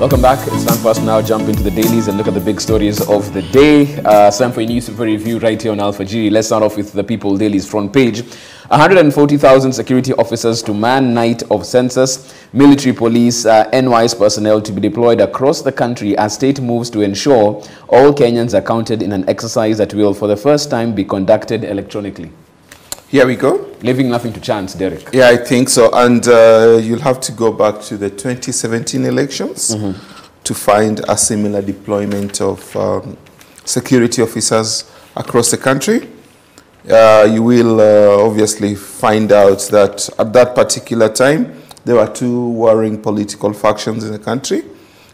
Welcome back. It's time for us to now jump into the dailies and look at the big stories of the day. It's time for a newspaper review right here on Alpha G. Let's start off with the People Daily's front page. 140,000 security officers to man night of census. Military police, NYS personnel to be deployed across the country as state moves to ensure all Kenyans are counted in an exercise that will for the first time be conducted electronically. Here we go. Leaving nothing to chance, Derek. Yeah, I think so. And you'll have to go back to the 2017 elections to find a similar deployment of security officers across the country. You will obviously find out that at that particular time, there were two warring political factions in the country,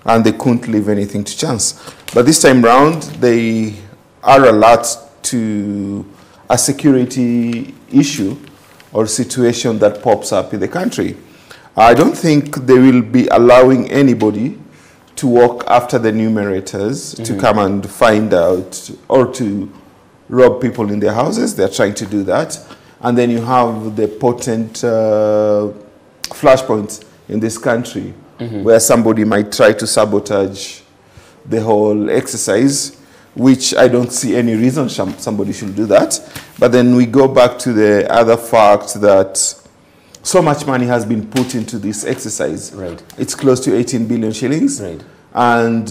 and they couldn't leave anything to chance. But this time round, they are alert to a security issue or situation that pops up in the country. I don't think they will be allowing anybody to walk after the numerators to come and find out or to rob people in their houses. They're trying to do that. And then you have the potent flashpoints in this country where somebody might try to sabotage the whole exercise, which I don't see any reason somebody should do that. But then we go back to the other fact that so much money has been put into this exercise. Right. It's close to 18 billion shillings. Right. And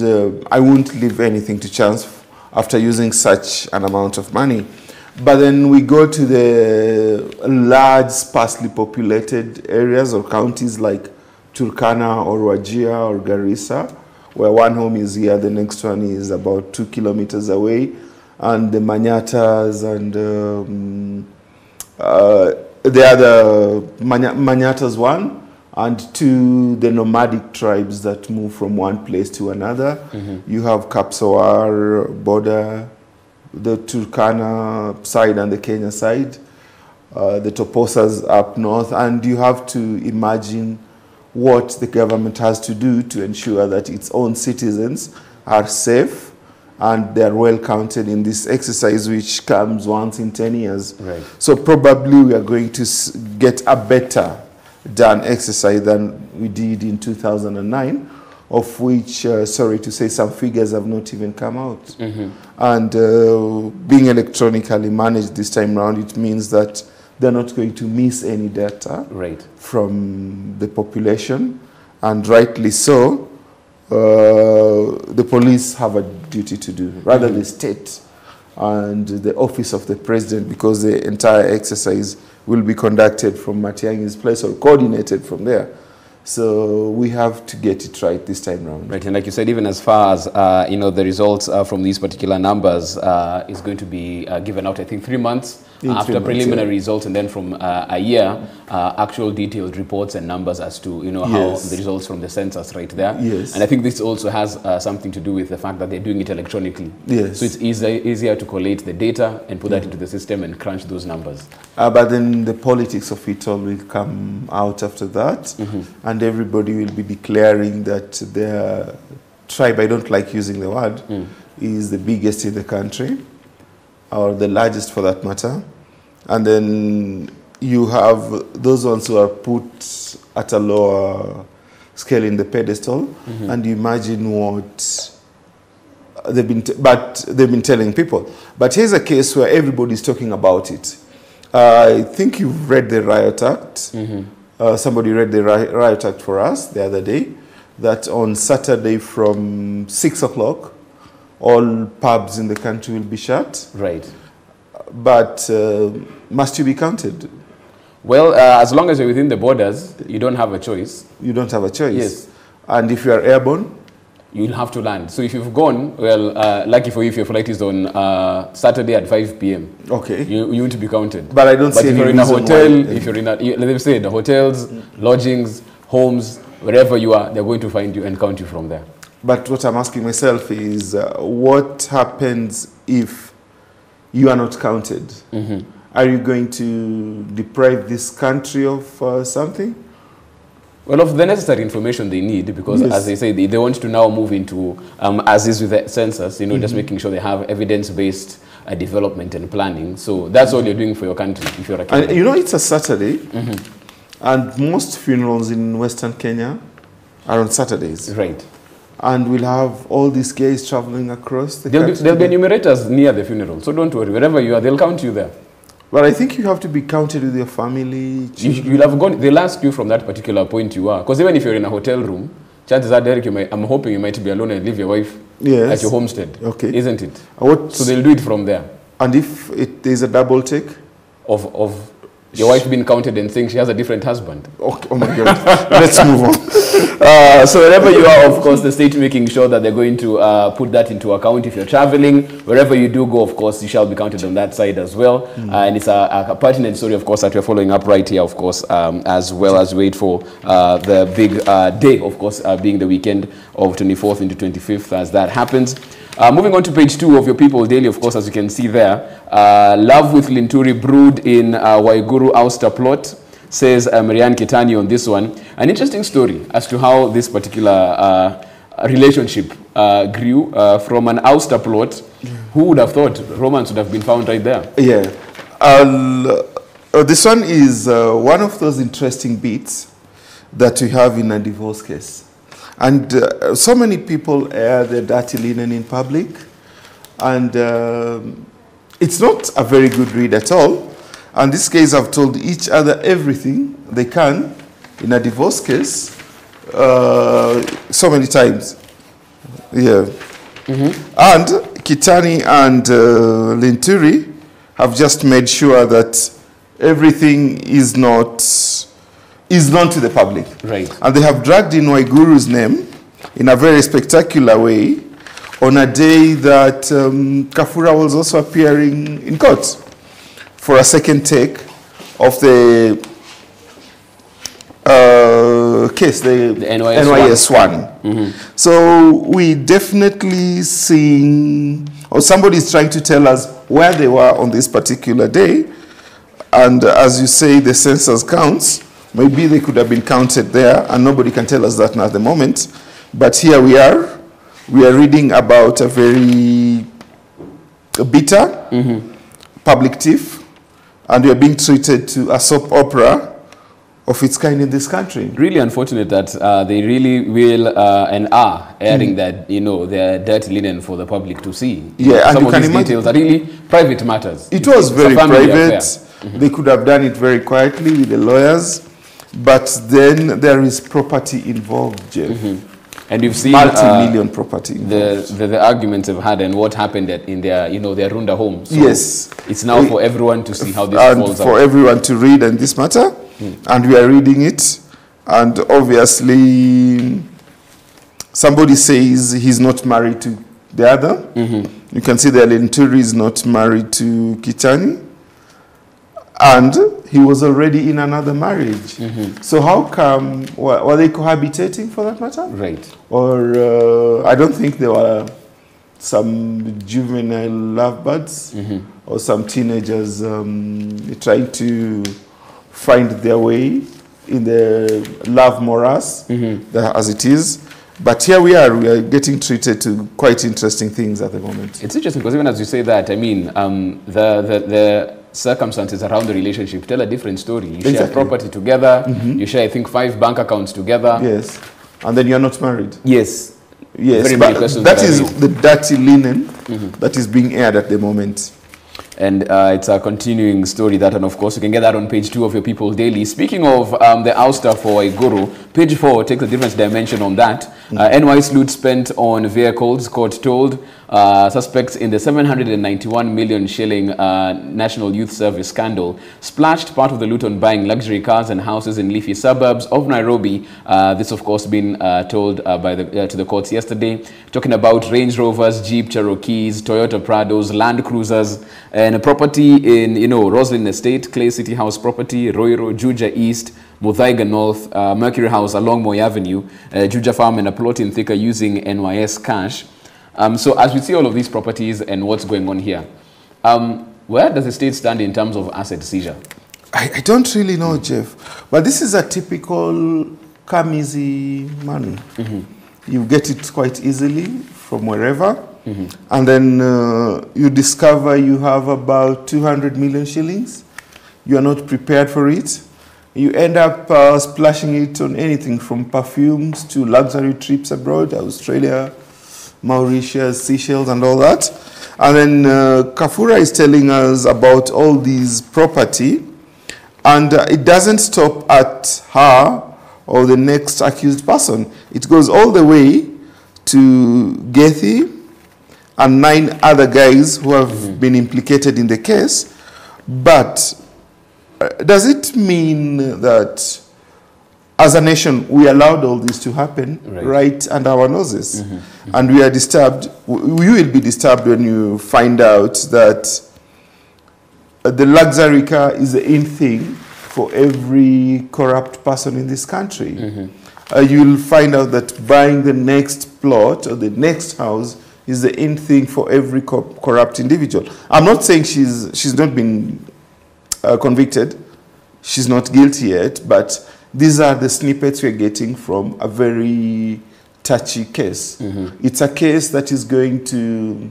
I won't leave anything to chance after using such an amount of money. But then we go to the large, sparsely populated areas or counties like Turkana or Wajir or Garissa, where one home is here, the next one is about 2 kilometers away, and the Manyatas and the other Manyatas one, and two, the nomadic tribes that move from one place to another. You have Kapsawar border, the Turkana side and the Kenya side, the Toposas up north, and you have to imagine what the government has to do to ensure that its own citizens are safe and they're well counted in this exercise, which comes once in 10 years. Right. So probably we are going to get a better done exercise than we did in 2009, of which, sorry to say, some figures have not even come out. And being electronically managed this time around, it means that they're not going to miss any data from the population, and rightly so. The police have a duty to do, rather the state and the office of the president, because the entire exercise will be conducted from Matiang'i's place or coordinated from there. So we have to get it right this time around. Right, and like you said, even as far as the results from these particular numbers is going to be given out, I think 3 months after preliminary results, and then from a year, actual detailed reports and numbers as to how the results from the census right there. And I think this also has something to do with the fact that they're doing it electronically. So it's easier to collate the data and put that into the system and crunch those numbers. But then the politics of it all will come out after that, and everybody will be declaring that their tribe, I don't like using the word, is the biggest in the country, or the largest for that matter. And then you have those ones who are put at a lower scale in the pedestal, and you imagine what they've been telling people. But here's a case where everybody's talking about it. I think you've read the Riot Act. Somebody read the Riot Act for us the other day, that on Saturday from 6 o'clock, all pubs in the country will be shut. Right. But must you be counted? Well, as long as you're within the borders, you don't have a choice. You don't have a choice? Yes. And if you are airborne? You'll have to land. So if you've gone, well, lucky for you if your flight is on Saturday at 5 p.m. Okay. You won't be counted. But I don't see any reason why. But if you're in a hotel, if you're in a, let me say, the hotels, lodgings, homes, wherever you are, they're going to find you and count you from there. But what I'm asking myself is, what happens if you are not counted? Are you going to deprive this country of something? Well, of the necessary information they need, because as they say, they want to now move into, as is with the census, just making sure they have evidence-based development and planning. So that's all you're doing for your country if you're a Kenyan. And it's a Saturday, and most funerals in Western Kenya are on Saturdays. Right. and we'll have all these guys traveling across the country. There'll be enumerators near the funeral, so don't worry. Wherever you are, they'll count you there. But I think you have to be counted with your family. You'll have gone. They'll ask you from that particular point you are, because even if you're in a hotel room, chances are, Derek, I'm hoping you might be alone and leave your wife at your homestead. Okay, isn't it? So they'll do it from there. And if there's a double take of your wife being counted and saying she has a different husband. Oh my God. Let's move on. So wherever you are, of course, the state making sure that they're going to put that into account. If you're traveling, wherever you do go, of course, you shall be counted on that side as well. And it's a pertinent story, of course, that we're following up right here, of course, as well as wait for the big day, of course, being the weekend of 24th into 25th as that happens. Moving on to page 2 of your People Daily, of course, as you can see there. Love with Linturi brewed in Waiguru ouster plot, says Marianne Kitany on this one. An interesting story as to how this particular relationship grew from an ouster plot. Who would have thought romance would have been found right there? Yeah. This one is one of those interesting bits that we have in a divorce case. And so many people air their dirty linen in public, and it's not a very good read at all. And these guys have told each other everything they can in a divorce case so many times. Yeah. And Kitany and Linturi have just made sure that everything is known to the public. Right. And they have dragged in Waiguru's name in a very spectacular way on a day that Kafura was also appearing in court for a second take of the case, the NYS one. So we definitely seeing, or somebody is trying to tell us where they were on this particular day. And as you say, the census counts. Maybe they could have been counted there, and nobody can tell us that now at the moment. But here we are. We are reading about a very bitter public thief, and we are being treated to a soap opera of its kind in this country. Really unfortunate that they really will and are airing that, their dirty linen for the public to see. Yeah, and some of these details are really private matters. It was very private. They could have done it very quietly with the lawyers. But then there is property involved, Jeff. And you've seen multi-million property involved. The arguments they've had and what happened in their, their Runda home. So yes. It's now for everyone to see how this falls out. For everyone to read on this matter. And we are reading it. And obviously, somebody says he's not married to the other. You can see that Linturi is not married to Kitany. And he was already in another marriage. So how come, were they cohabitating for that matter? Right. Or I don't think there were some juvenile lovebirds or some teenagers trying to find their way in the love morass, as it is. But here we are getting treated to quite interesting things at the moment. It's interesting because even as you say that, I mean, the circumstances around the relationship tell a different story. You share property together, you share, I think, 5 bank accounts together. Yes. And then you're not married. Yes. Yes. Very many questions. That is the dirty linen that is being aired at the moment. And it's a continuing story that, and of course, you can get that on page 2 of your People Daily. Speaking of the ouster for Waiguru, page 4 takes a different dimension on that. NY's loot spent on vehicles, court told. Suspects in the 791 million shilling National Youth Service scandal splashed part of the loot on buying luxury cars and houses in leafy suburbs of Nairobi. This, of course, been told by to the courts yesterday, talking about Range Rovers, Jeep Cherokees, Toyota Prados, Land Cruisers, and a property in, Roslyn Estate, Clay City House property, Roiro, Juja East, Muthaiga North, Mercury House along Moy Avenue, Juja Farm, and a plot in Thika using NYS cash. So as we see all of these properties and what's going on here, where does the state stand in terms of asset seizure? I don't really know, Jeff. But this is a typical come easy money. You get it quite easily from wherever. And then you discover you have about 200 million shillings. You are not prepared for it. You end up splashing it on anything from perfumes to luxury trips abroad, Australia, Mauritius, Seychelles, and all that. And then Kafura is telling us about all these property, and it doesn't stop at her or the next accused person. It goes all the way to Gethy and 9 other guys who have been implicated in the case. But does it mean that as a nation we allowed all this to happen right under our noses? And we are disturbed, you will be disturbed when you find out that the luxury car is the in thing for every corrupt person in this country. You'll find out that buying the next plot or the next house is the in thing for every corrupt individual. I'm not saying she's not been convicted. She's not guilty yet, but these are the snippets we're getting from a very touchy case. It's a case that is going to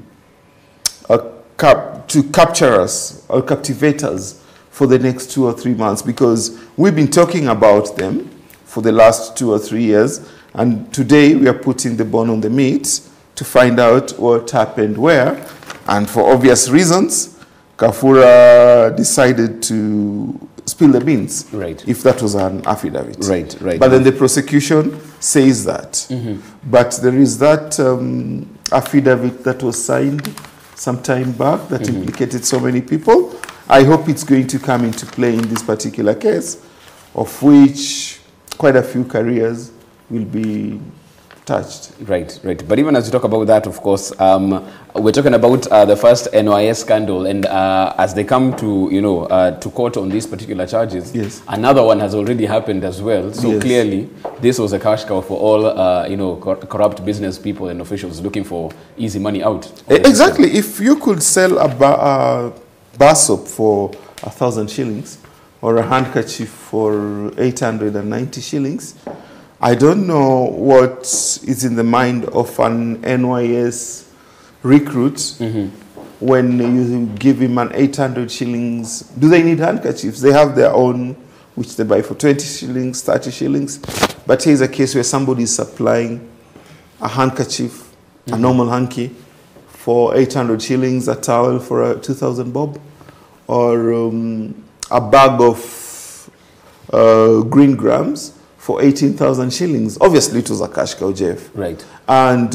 capture us or captivate us for the next 2 or 3 months, because we've been talking about them for the last 2 or 3 years, and today we are putting the bone on the meat to find out what happened where. And for obvious reasons, Kafura decided to spill the beans, if that was an affidavit. But then the prosecution says that. But there is that affidavit that was signed some time back that implicated so many people. I hope it's going to come into play in this particular case, of which quite a few careers will be touched. Right. But even as you talk about that, of course, we're talking about the first NYS scandal, and as they come to, to court on these particular charges, another one has already happened as well. So clearly, this was a cash cow for all, corrupt business people and officials looking for easy money out. Exactly. If you could sell a bar soap for 1,000 shillings or a handkerchief for 890 shillings, I don't know what is in the mind of an NYS recruit when you give him an 800 shillings. Do they need handkerchiefs? They have their own, which they buy for 20 shillings, 30 shillings. But here's a case where somebody is supplying a handkerchief, a normal hanky, for 800 shillings, a towel for a 2,000 bob, or a bag of green grams for 18,000 shillings. Obviously, it was a cash cow, Jeff. And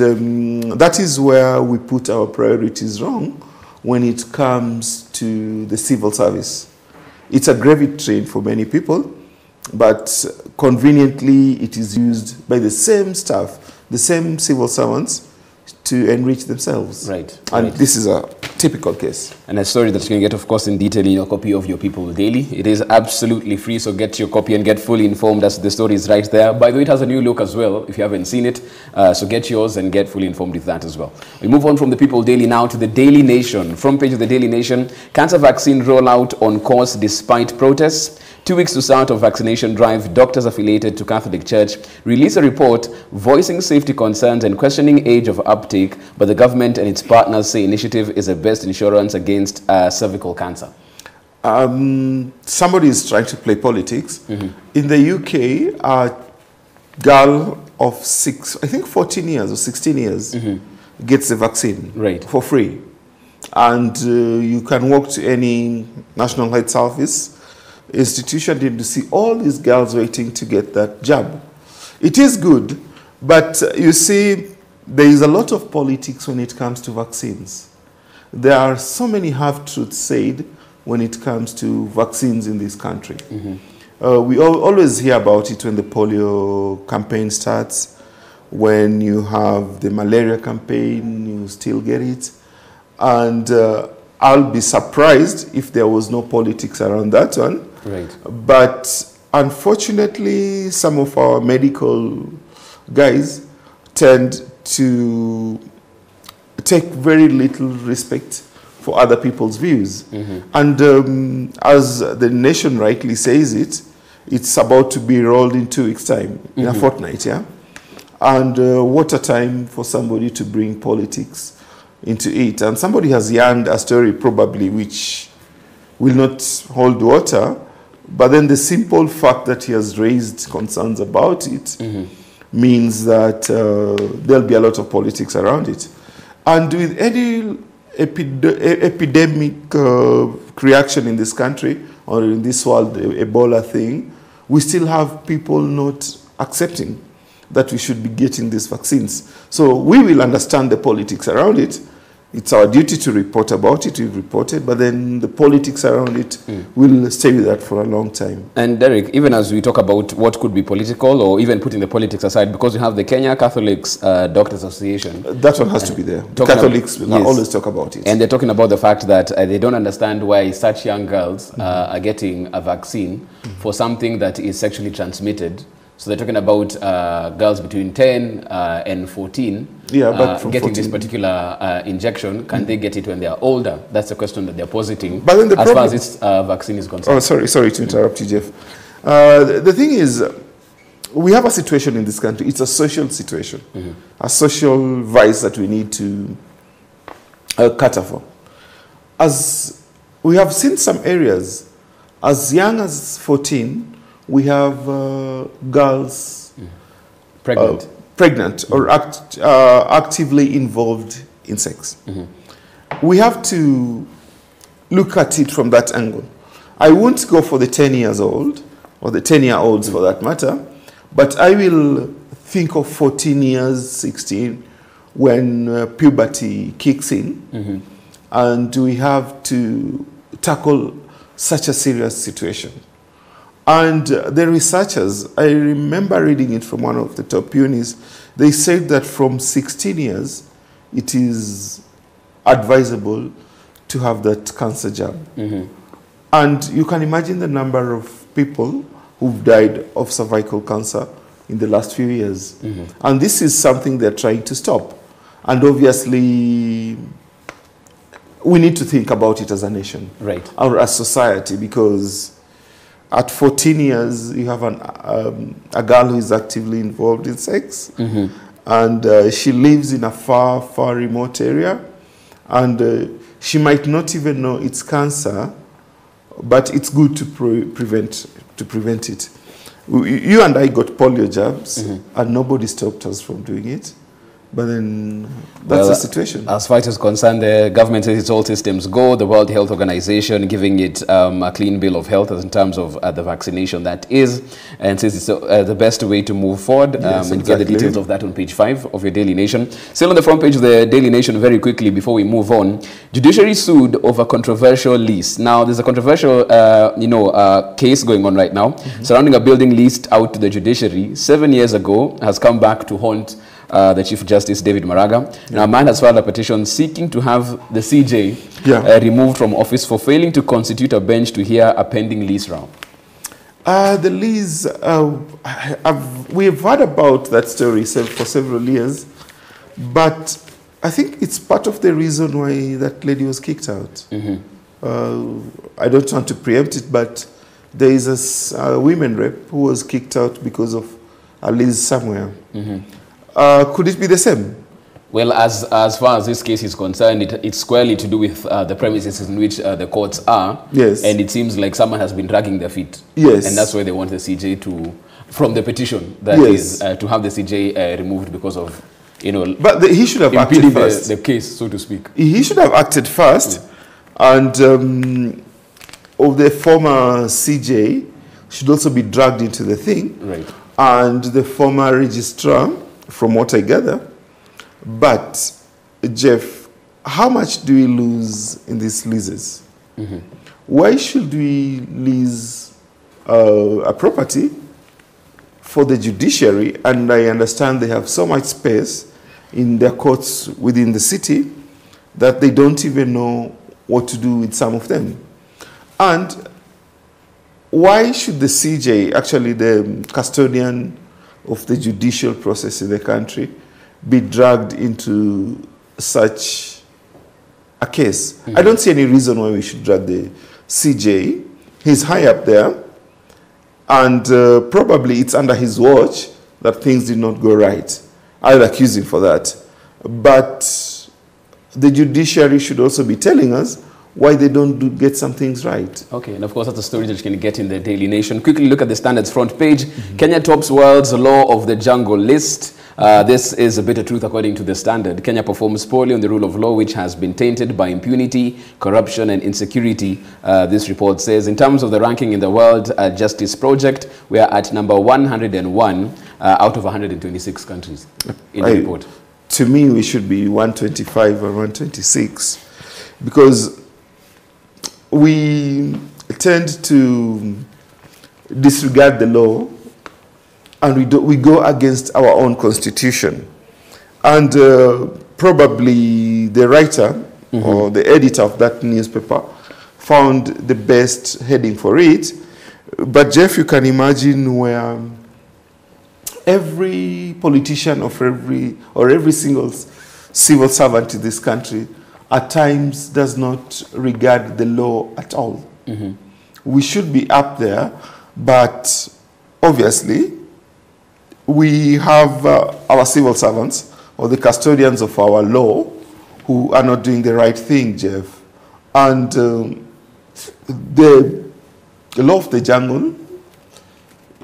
that is where we put our priorities wrong when it comes to the civil service. It's a gravy train for many people, but conveniently, it is used by the same staff, the same civil servants, to enrich themselves. And this is a typical case. And a story that you can get, of course, in detail in your copy of your People Daily. It is absolutely free, so get your copy and get fully informed, as the story is right there. By the way, it has a new look as well, if you haven't seen it. So get yours and get fully informed with that as well. We move on from the People Daily now to the Daily Nation. Front page of the Daily Nation, cancer vaccine rollout on course despite protests. 2 weeks to start of vaccination drive, doctors affiliated to Catholic Church release a report voicing safety concerns and questioning age of uptake, but the government and its partners say initiative is the best insurance against cervical cancer. Somebody is trying to play politics. In the UK, a girl of 14 years or 16 years gets the vaccine for free. And you can walk to any National Health Service institution to see all these girls waiting to get that jab. It is good, but you see, there is a lot of politics when it comes to vaccines. There are so many half-truths said when it comes to vaccines in this country. We always hear about it when the polio campaign starts, when you have the malaria campaign, you still get it. And I'll be surprised if there was no politics around that one. But unfortunately, some of our medical guys tend to take very little respect for other people's views. And as the Nation rightly says it, it's about to be rolled in 2 weeks' time, in a fortnight, And what a time for somebody to bring politics into it. And somebody has yarned a story probably which will not hold water, But then the simple fact that he has raised concerns about it means that there'll be a lot of politics around it. And with any epidemic reaction in this country or in this world, Ebola thing, we still have people not accepting that we should be getting these vaccines. So we will understand the politics around it. It's our duty to report about it. We've reported, but then the politics around it will stay with that for a long time. And Derek, even as we talk about what could be political, or even putting the politics aside, because we have the Kenya Catholics Doctors Association. That one has to be there. Catholics will always talk about it. And they're talking about the fact that they don't understand why such young girls are getting a vaccine for something that is sexually transmitted. So they're talking about girls between 10 and 14 but from getting 14. this particular injection. Can they get it when they are older? That's the question that they're positing. But then as far as this vaccine is concerned. Oh, sorry to interrupt you, Jeff. The thing is, we have a situation in this country. It's a social situation, a social vice that we need to cater for. As we have seen some areas, as young as 14, we have girls pregnant or actively involved in sex. We have to look at it from that angle. I won't go for the 10 years old, or the 10-year-olds for that matter, but I will think of 14 years, 16, when puberty kicks in, and we have to tackle such a serious situation. And the researchers, I remember reading it from one of the top unis, they said that from 16 years, it is advisable to have that cancer jab. And you can imagine the number of people who've died of cervical cancer in the last few years. And this is something they're trying to stop. And obviously, we need to think about it as a nation, or as society, because at 14 years, you have a girl who is actively involved in sex, and she lives in a far, far remote area, and she might not even know it's cancer, but it's good to prevent it. You and I got polio jabs, and nobody stopped us from doing it. But then that's the situation. As far as is concerned, the government says it's all systems go. The World Health Organization giving it a clean bill of health as in terms of the vaccination that is, and says it's the best way to move forward. And get the details of that on page 5 of your Daily Nation. Still on the front page of the Daily Nation, very quickly before we move on, Judiciary sued over controversial lease. Now, there's a controversial, case going on right now surrounding a building leased out to the Judiciary 7 years ago, has come back to haunt the Chief Justice David Maraga. Now, a man has filed a petition seeking to have the CJ removed from office for failing to constitute a bench to hear a pending lease round. The lease, we've heard about that story for several years, but I think it's part of the reason why that lady was kicked out. I don't want to preempt it, but there is a women rep who was kicked out because of a lease somewhere. Could it be the same? Well, as far as this case is concerned, it's squarely to do with the premises in which the courts are. Yes. And it seems like someone has been dragging their feet. Yes. And that's why they want the CJ to, from the petition, that is to have the CJ removed because of, But he should have acted first. The case, so to speak. He should have acted first. And of the former CJ should also be dragged into the thing. Right. And the former registrar, from what I gather. But, Jeff, how much do we lose in these leases? Why should we lease a property for the judiciary? And I understand they have so much space in their courts within the city that they don't even know what to do with some of them. And why should the CJ, actually the custodian of the judicial process in the country, be dragged into such a case? I don't see any reason why we should drag the CJ. He's high up there, and probably it's under his watch that things did not go right. I'll accuse him for that. But the judiciary should also be telling us why they don't get some things right. Okay, and of course that's a story that you can get in the Daily Nation. Quickly look at the Standard's front page. Kenya tops world's law of the jungle list. This is a bitter truth according to the Standard. Kenya performs poorly on the rule of law, which has been tainted by impunity, corruption and insecurity, this report says. In terms of the ranking in the World Justice Project, we are at number 101 out of 126 countries in the report. To me, we should be 125 or 126 because we tend to disregard the law and we go against our own constitution. And probably the writer or the editor of that newspaper found the best heading for it. But Jeff, you can imagine where every politician or every single civil servant in this country at times does not regard the law at all. We should be up there, but obviously we have our civil servants or the custodians of our law who are not doing the right thing, Jeff. And the law of the jungle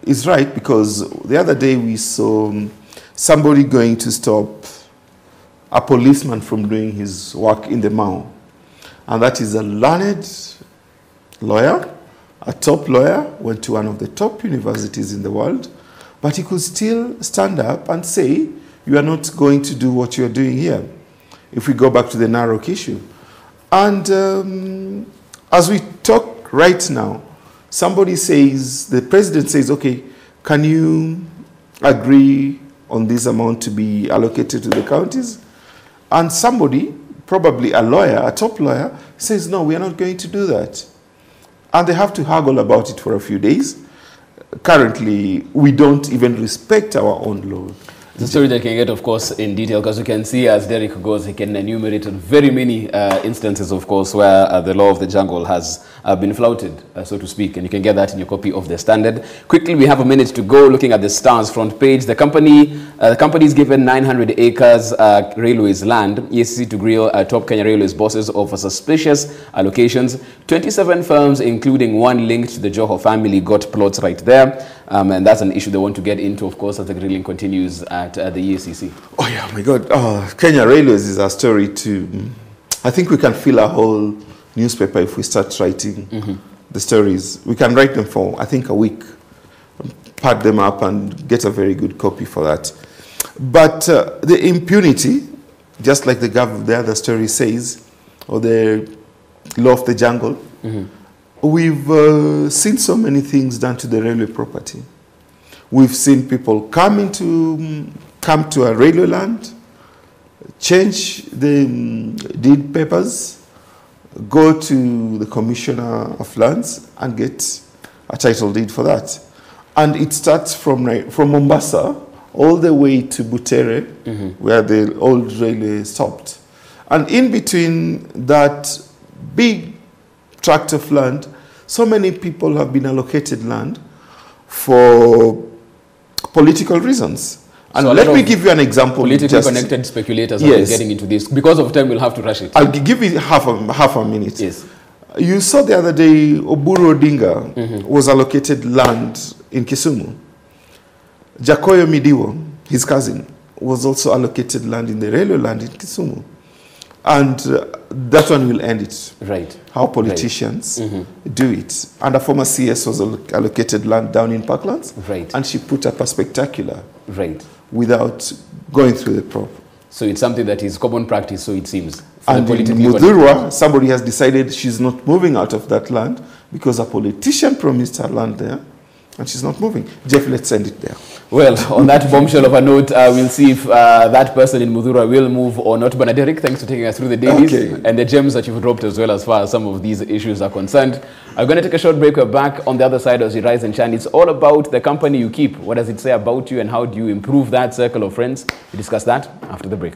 is right because the other day we saw somebody going to stop a policeman from doing his work in the Mau. And that is a learned lawyer, a top lawyer, went to one of the top universities in the world, but he could still stand up and say, you are not going to do what you are doing here, if we go back to the Narok issue. And as we talk right now, somebody says, the president says, okay, can you agree on this amount to be allocated to the counties? And somebody, probably a lawyer, a top lawyer, says, no, we are not going to do that. And they have to haggle about it for a few days. Currently, we don't even respect our own law. It's a story that can get, of course, in detail, because you can see as Derek goes, he can enumerate very many instances, of course, where the law of the jungle has been flouted, so to speak, and you can get that in your copy of the Standard. Quickly, we have a minute to go looking at the Star's front page. The company is given 900 acres railways land, EACC to grill top Kenya Railways bosses over suspicious allocations. 27 firms, including one linked to the Joho family, got plots right there. And that's an issue they want to get into, of course, as the grilling continues at the EACC. Oh, yeah, my God. Kenya Railways is a story too. I think we can fill a whole newspaper if we start writing the stories. We can write them for, I think, a week, pad them up and get a very good copy for that. But the impunity, just like the other story says, or the law of the jungle, we've seen so many things done to the railway property. We've seen people come to a railway land, change the deed papers, go to the commissioner of lands and get a title deed for that. And it starts from Mombasa all the way to Butere, where the old railway stopped. And in between that big tract of land, so many people have been allocated land for political reasons. And so let me give you an example. Politically connected speculators are getting into this. Because of time, we'll have to rush it. I'll give you half a minute. Yes. You saw the other day, Oburu Odinga was allocated land in Kisumu. Jakoyo Midiwo, his cousin, was also allocated land in the railway land in Kisumu. And that one will end it. Right. How politicians do it. And a former CS was allocated land down in Parklands. Right. And she put up a spectacular. Right. Without going through the prop. So it's something that is common practice, so it seems. And in Mudhurwa, somebody has decided she's not moving out of that land because a politician promised her land there. And she's not moving. Jeff, let's send it there. Well, on that bombshell of a note, we'll see if that person in Mudhurwa will move or not. But Derek, thanks for taking us through the dailies and the gems that you've dropped as well as far as some of these issues are concerned. I'm going to take a short break. We're back on the other side as we rise and shine. It's all about the company you keep. What does it say about you and how do you improve that circle of friends? We discuss that after the break.